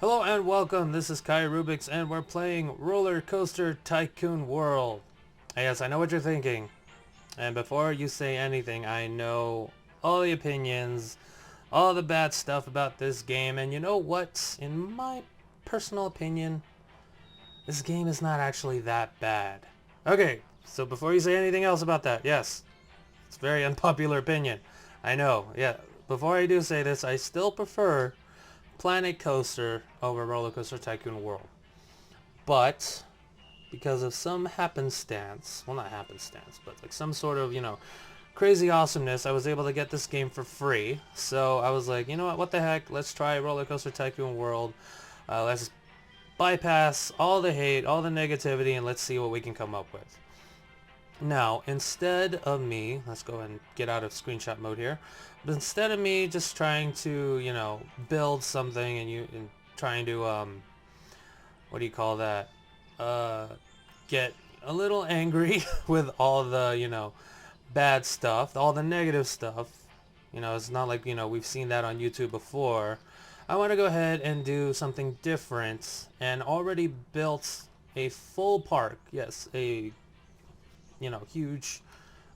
Hello and welcome, this is Rubix and we're playing Roller Coaster Tycoon World. Yes, I know what you're thinking. And before you say anything, I know all the opinions, all the bad stuff about this game, and you know what? In my personal opinion, this game is not actually that bad. Okay, so before you say anything else about that, yes, it's a very unpopular opinion. I know, yeah. Before I do say this, I still prefer Planet Coaster over Roller Coaster Tycoon World. But because of some happenstance, well not happenstance, but like some sort of, crazy awesomeness, I was able to get this game for free. So I was like, you know what the heck, let's try Roller Coaster Tycoon World. Let's bypass all the hate, all the negativity, and let's see what we can come up with. Now, instead of me, let's go ahead and get out of screenshot mode here. But instead of me just trying to, build something and trying to, what do you call that? Get a little angry with all the, bad stuff, all the negative stuff. It's not like, we've seen that on YouTube before. I want to go ahead and do something different and already built a full park. Yes, a huge,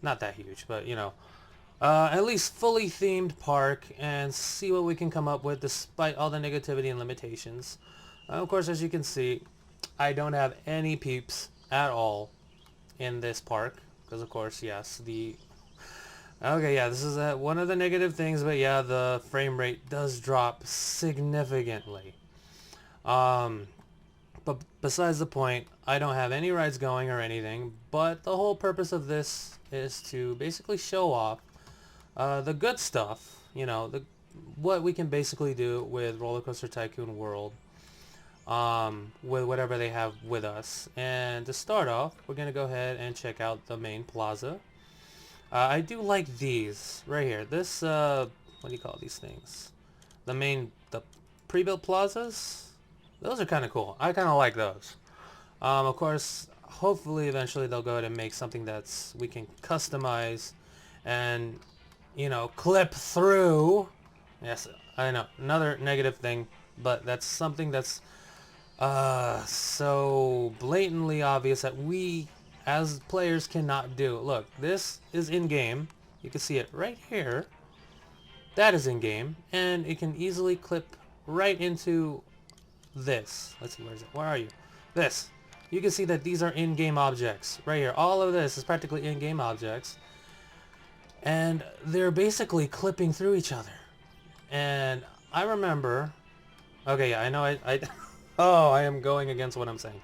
not that huge, but at least fully themed park, and see what we can come up with despite all the negativity and limitations. Of course, as you can see, I don't have any peeps at all in this park, because of course, yes, okay, yeah, this is one of the negative things, but yeah, the frame rate does drop significantly. But besides the point, I don't have any rides going or anything, but the whole purpose of this is to basically show off the good stuff, what we can basically do with Roller Coaster Tycoon World, with whatever they have with us. And to start off, we're going to go ahead and check out the main plaza. I do like these right here. This, what do you call these things? The pre-built plazas? Those are kind of cool. I kind of like those. Of course, hopefully eventually they'll go ahead and make something that's we can customize and, clip through. Yes, I know, another negative thing, but that's something that's so blatantly obvious that we as players cannot do. Look, this is in-game. You can see it right here. That is in-game, and it can easily clip right into this. Let's see, where is it? Where are you? This. You can see that these are in-game objects right here. All of this is practically in-game objects, and they're basically clipping through each other. And I remember, okay, yeah, I know I oh, I am going against what I'm saying,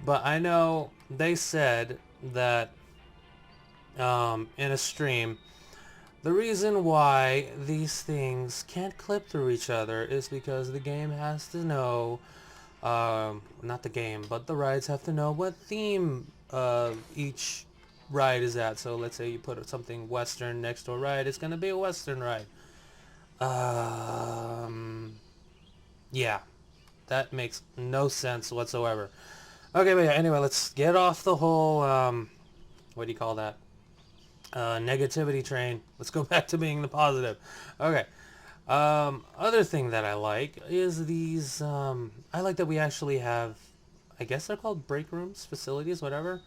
but I know they said that in a stream, the reason why these things can't clip through each other is because the game has to know, not the game, but the rides have to know what theme each ride is at. So let's say you put something Western next to a ride, it's going to be a Western ride. Yeah, that makes no sense whatsoever. Okay, but yeah, anyway, let's get off the whole, what do you call that? Negativity train. Let's go back to being the positive. Okay. Other thing that I like is these, I like that we actually have, I guess they're called break rooms, facilities, whatever.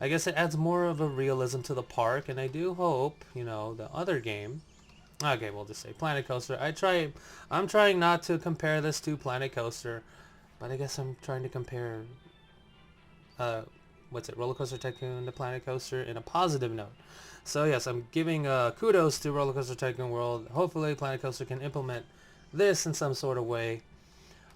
I guess it adds more of a realism to the park, and I do hope, the other game, okay, we'll just say Planet Coaster. I'm trying not to compare this to Planet Coaster, but I guess I'm trying to compare, Roller Coaster Tycoon to Planet Coaster in a positive note. So yes, I'm giving kudos to Roller Coaster Tycoon World. Hopefully Planet Coaster can implement this in some sort of way,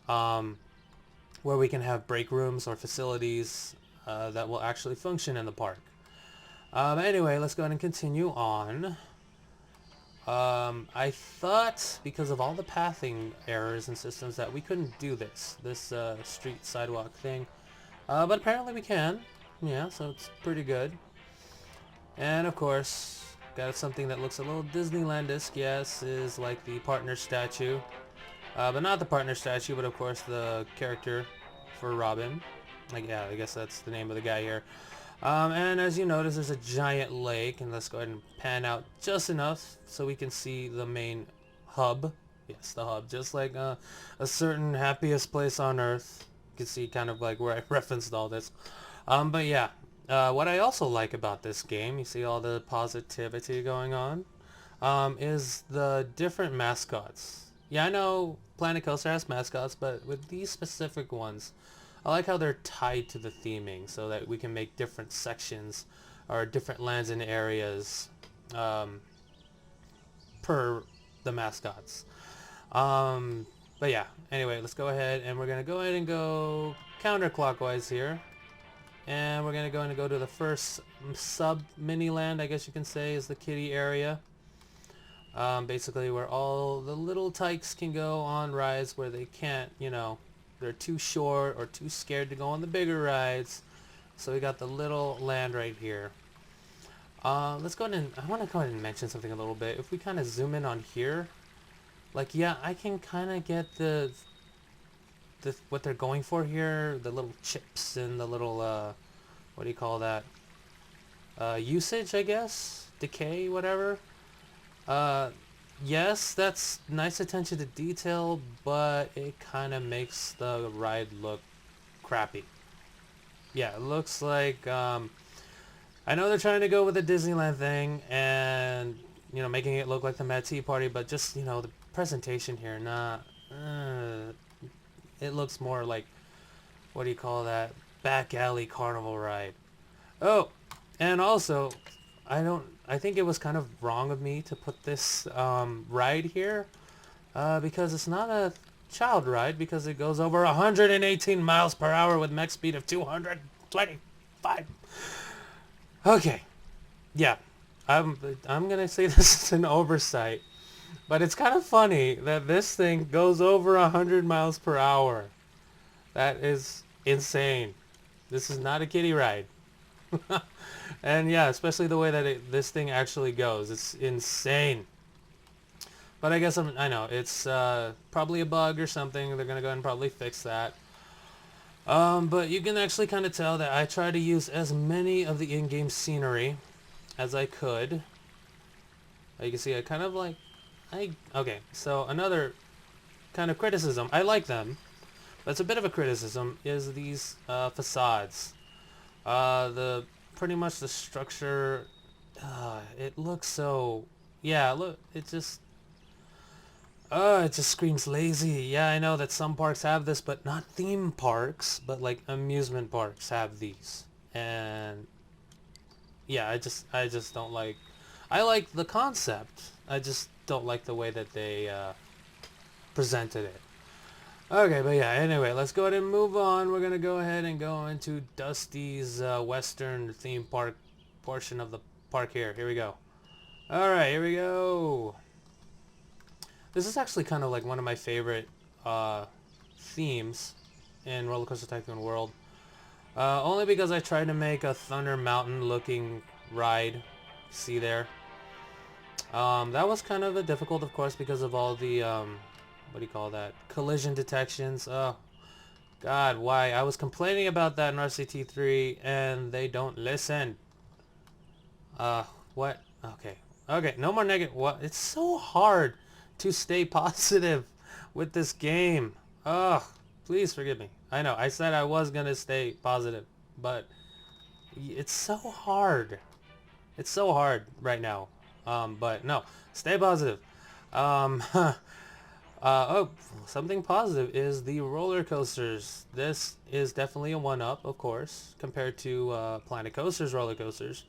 where we can have break rooms or facilities that will actually function in the park. Anyway, let's go ahead and continue on. I thought because of all the pathing errors and systems that we couldn't do this street sidewalk thing, but apparently we can. Yeah, so it's pretty good. And of course, got something that looks a little Disneyland-esque. Yes, is like the partner statue. But not the partner statue, but of course the character for Robin. Like, yeah, I guess that's the name of the guy here. And as you notice, there's a giant lake. And let's go ahead and pan out just enough so we can see the main hub Yes, the hub. Just like a certain happiest place on Earth. You can see kind of like where I referenced all this. But yeah, what I also like about this game, you see all the positivity going on, is the different mascots. Yeah, I know Planet Coaster has mascots, but with these specific ones, I like how they're tied to the theming so that we can make different sections or different lands and areas per the mascots. But yeah, anyway, let's go ahead and we're going to go ahead and go counterclockwise here. And we're going to go to the first sub-mini land, I guess you can say, is the kitty area. Basically where all the little tykes can go on rides where they can't, you know, they're too short or too scared to go on the bigger rides. So we got the little land right here. Let's go ahead and, I want to go ahead and mention something a little bit. If we kind of zoom in on here, like, yeah, I can kind of get the what they're going for here, the little chips and the little, what do you call that? Usage, I guess? Decay, whatever. Yes, that's nice attention to detail, but it kind of makes the ride look crappy. Yeah, it looks like, I know they're trying to go with the Disneyland thing and, you know, making it look like the Mad Tea Party, but just, you know, the presentation here, it looks more like, what do you call that? Back alley carnival ride. Oh, and also, I think it was kind of wrong of me to put this ride here because it's not a child ride because it goes over 118 miles per hour with max speed of 225. Okay, yeah, I'm gonna say this is an oversight, but it's kind of funny that this thing goes over 100 miles per hour. That is insane. This is not a kiddie ride. And yeah, especially the way that this thing actually goes. It's insane. But I guess I know, it's probably a bug or something. They're going to go ahead and probably fix that. But you can actually kind of tell that I try to use as many of the in-game scenery as I could. You can see I kind of like... Okay, so another kind of criticism. I like them. But it's a bit of a criticism is these facades. Pretty much the structure, it looks so, yeah, look, it just screams lazy. Yeah, I know that some parks have this, but not theme parks, but like amusement parks have these. And yeah, I just don't like, I like the concept, I just don't like the way that they presented it. Okay, but yeah, anyway, let's go ahead and move on. We're going to go ahead and go into Dusty's Western theme park portion of the park here. Here we go. Alright, here we go. This is actually kind of like one of my favorite themes in Roller Coaster Tycoon World. Only because I tried to make a Thunder Mountain looking ride. See there? That was kind of difficult, of course, because of all the... what do you call that? Collision detections. Oh, God, why? I was complaining about that in RCT3, and they don't listen. What? Okay. Okay, no more negative. What? It's so hard to stay positive with this game. Ugh, please forgive me. I know, I said I was gonna stay positive, but it's so hard. It's so hard right now. But no, stay positive. Oh, something positive is the roller coasters. This is definitely a one-up, of course, compared to Planet Coaster's roller coasters,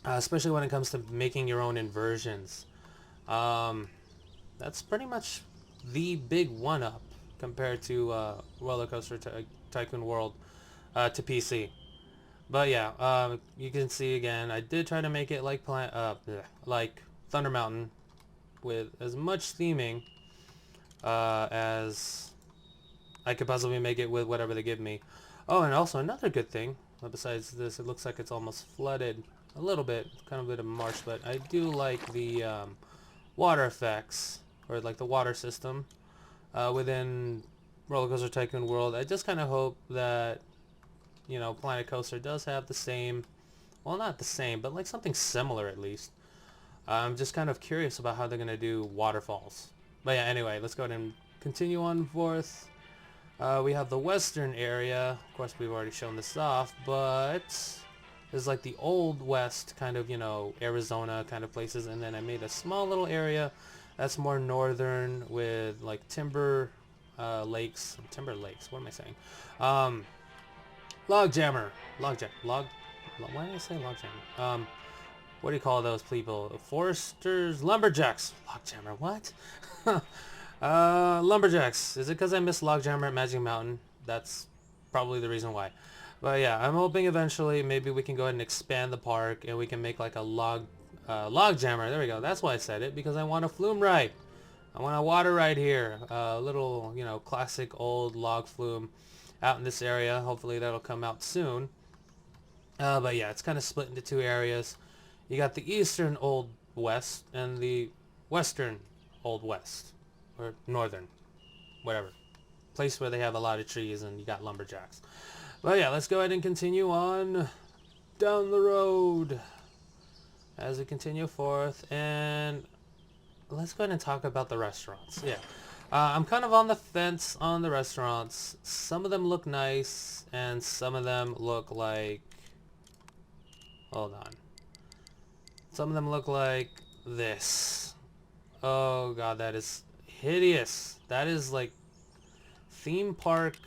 especially when it comes to making your own inversions. That's pretty much the big one-up compared to Roller Coaster Tycoon World to PC. But yeah, you can see again, I did try to make it like Thunder Mountain with as much theming as I could possibly make it with whatever they give me. Oh, and also another good thing, besides this, it looks like it's almost flooded a little bit, kind of a bit of marsh, but I do like the water effects, or like the water system within Roller Coaster Tycoon World. I just kind of hope that, you know, Planet Coaster does have the same, well, not the same, but like something similar at least. I'm just kind of curious about how they're going to do waterfalls. But yeah, anyway, let's go ahead and continue on forth. We have the western area. Of course, we've already shown this off, but there's like the old west kind of, you know, Arizona kind of places, and then I made a small little area that's more northern with like timber lakes. Timber lakes, what am I saying? Log jammer. Why did I say log jammer? What do you call those people? Foresters? Lumberjacks. Logjammer, what? Lumberjacks. Is it because I missed Logjammer at Magic Mountain? That's probably the reason why. But yeah, I'm hoping eventually maybe we can go ahead and expand the park and we can make like a Logjammer. There we go. That's why I said it, because I want a flume ride. I want a water ride here. A little, you know, classic old log flume out in this area. Hopefully that'll come out soon. But yeah, it's kind of split into two areas. You got the eastern Old West and the western Old West, or northern, whatever. Place where they have a lot of trees and you got lumberjacks. But yeah, let's go ahead and continue on down the road as we continue forth, and let's go ahead and talk about the restaurants. Yeah, I'm kind of on the fence on the restaurants. Some of them look nice and some of them look like, hold on. Some of them look like this. Oh god, that is hideous. That is like theme park,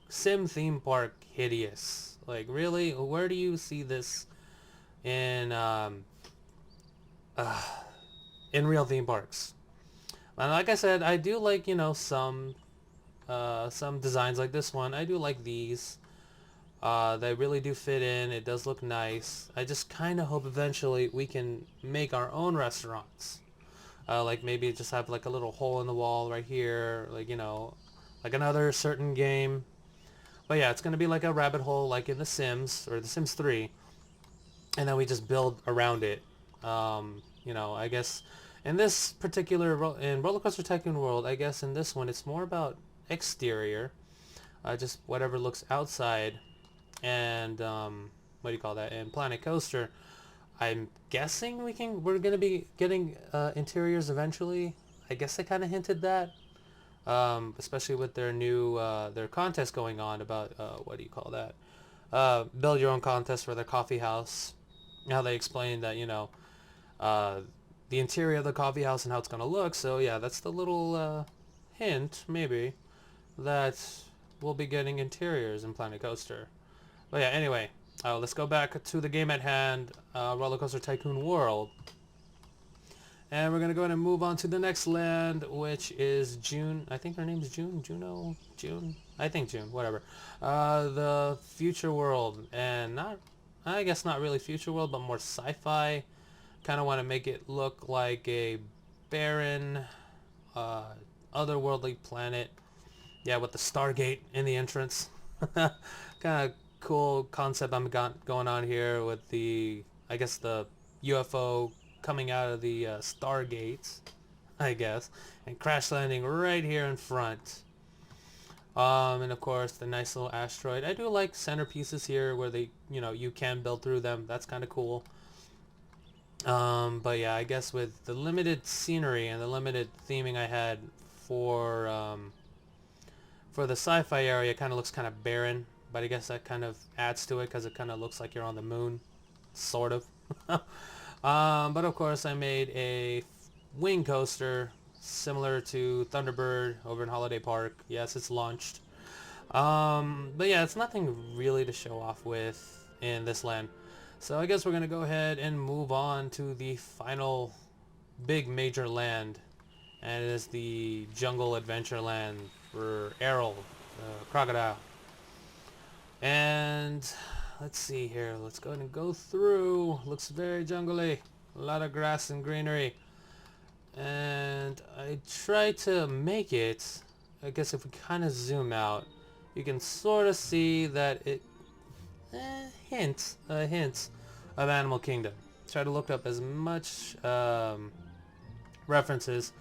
sim theme park hideous. Like really, where do you see this in real theme parks? And like I said, I do like, you know, some designs like this one. I do like these. They really do fit in. It does look nice. I just kind of hope eventually we can make our own restaurants. Like maybe just have like a little hole in the wall right here, like, you know, like another certain game. But yeah, it's going to be like a rabbit hole like in The Sims, or The Sims 3. And then we just build around it. You know, I guess in this particular, in Roller Coaster Tycoon World, I guess in this one it's more about exterior. Just whatever looks outside. And what do you call that? In Planet Coaster, I'm guessing we're gonna be getting interiors eventually. I guess they kind of hinted that, especially with their new their contest going on about what do you call that? Build your own contest for their coffee house. How they explained that, you know, the interior of the coffee house and how it's gonna look. So yeah, that's the little hint maybe that we'll be getting interiors in Planet Coaster. But yeah, anyway, let's go back to the game at hand, Roller Coaster Tycoon World. And we're going to go ahead and move on to the next land, which is June. I think her name's June? Juno? June? I think June, whatever. The Future World. And I guess not really Future World, but more sci-fi. Kind of want to make it look like a barren, otherworldly planet. Yeah, with the Stargate in the entrance. Kind of cool concept I'm going on here with the, I guess, the UFO coming out of the Stargates, I guess, and crash landing right here in front. And of course the nice little asteroid. I do like centerpieces here where they, you know, you can build through them. That's kind of cool. But yeah, I guess with the limited scenery and the limited theming I had for the sci-fi area, it kind of looks kind of barren. But I guess that kind of adds to it because it kind of looks like you're on the moon, sort of. But of course I made a wing coaster similar to Thunderbird over in Holiday Park. Yes, it's launched. But yeah, it's nothing really to show off with in this land. So I guess we're going to go ahead and move on to the final big major land. And it is the Jungle Adventure Land for Errol, Crocodile. And let's see here. Let's go ahead and go through. Looks very jungly. A lot of grass and greenery. And I try to make it, I guess if we kind of zoom out, you can sort of see that it hints of Animal Kingdom. Try to look up as much references.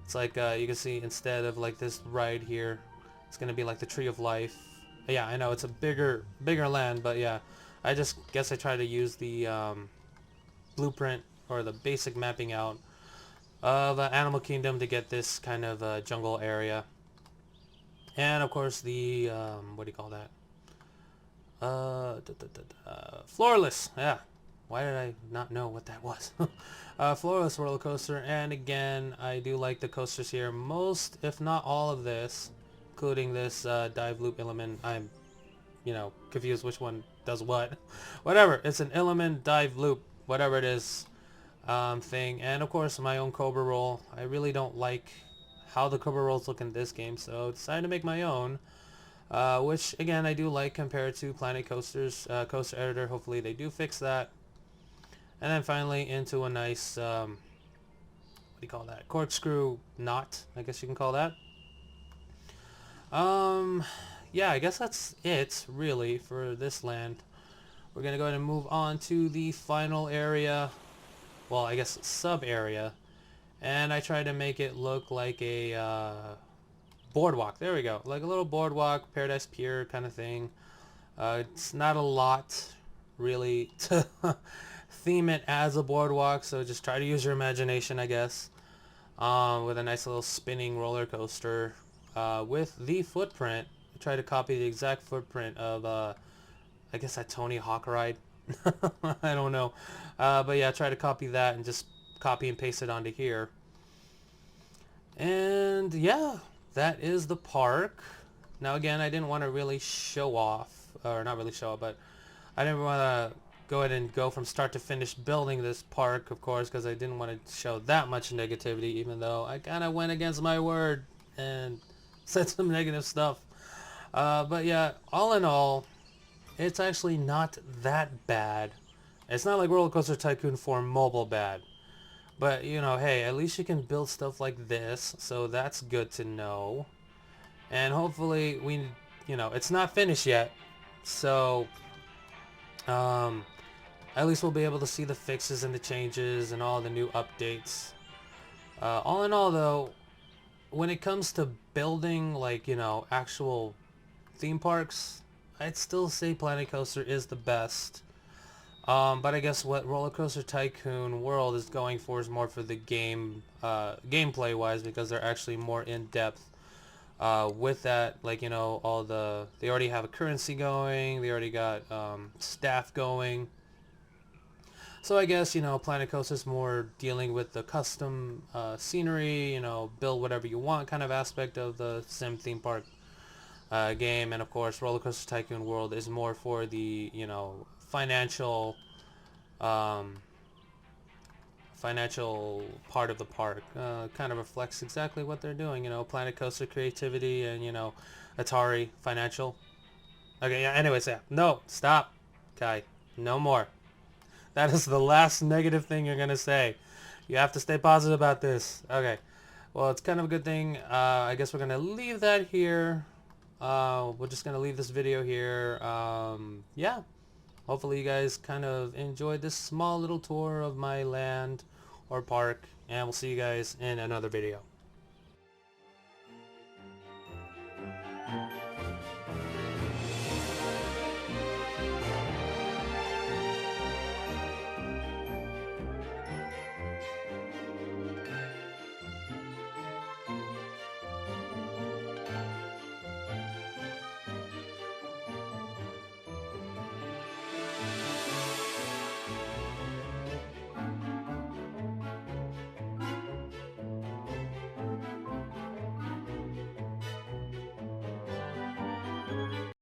It's like you can see instead of like this ride here, it's going to be like the Tree of Life. Yeah, I know it's a bigger land, but yeah, I just guess I try to use the blueprint or the basic mapping out of Animal Kingdom to get this kind of jungle area. And of course the, what do you call that? Floorless, yeah. Why did I not know what that was? Floorless roller coaster, and again, I do like the coasters here. Most, if not all of this, including this dive loop element. I'm, confused which one does what. Whatever, it's an element dive loop, whatever it is, thing. And of course, my own Cobra roll. I really don't like how the Cobra rolls look in this game, so I decided to make my own. Which again I do like compared to Planet Coaster's coaster editor. Hopefully they do fix that. And then finally into a nice what do you call that, corkscrew knot, I guess you can call that. Yeah, I guess that's it really for this land. We're gonna go ahead and move on to the final area, well, I guess sub area, and I tried to make it look like a boardwalk. There we go. Like a little boardwalk, Paradise Pier kind of thing. It's not a lot really to theme it as a boardwalk, so just try to use your imagination, I guess. With a nice little spinning roller coaster with the footprint. Try to copy the exact footprint of I guess that Tony Hawk ride. I don't know. But yeah, try to copy that and just copy and paste it onto here. And yeah, that is the park. Now again, I didn't want to really show off, or not really show off, but I didn't want to go ahead and go from start to finish building this park, of course, because I didn't want to show that much negativity, even though I kind of went against my word and said some negative stuff. But yeah, all in all, it's actually not that bad. It's not like Roller Coaster Tycoon 4 mobile bad. But, hey, at least you can build stuff like this, so that's good to know. And hopefully it's not finished yet, so at least we'll be able to see the fixes and the changes and all the new updates. All in all, though, when it comes to building, like, actual theme parks, I'd still say Planet Coaster is the best. But I guess what Roller Coaster Tycoon World is going for is more for the gameplay wise, because they're actually more in depth with that. Like, they already have a currency going, they already got staff going. So I guess, Planet Coaster is more dealing with the custom scenery, build whatever you want kind of aspect of the sim theme park game. And of course, Roller Coaster Tycoon World is more for the, financial part of the park. Kind of reflects exactly what they're doing, Planet Coaster creativity and, Atari financial. Okay, yeah, anyways, yeah. No, stop, Kai. No more. That is the last negative thing you're going to say. You have to stay positive about this. Okay. Well, it's kind of a good thing. I guess we're going to leave that here. We're just going to leave this video here. Yeah. Hopefully you guys kind of enjoyed this small little tour of my land or park, and we'll see you guys in another video.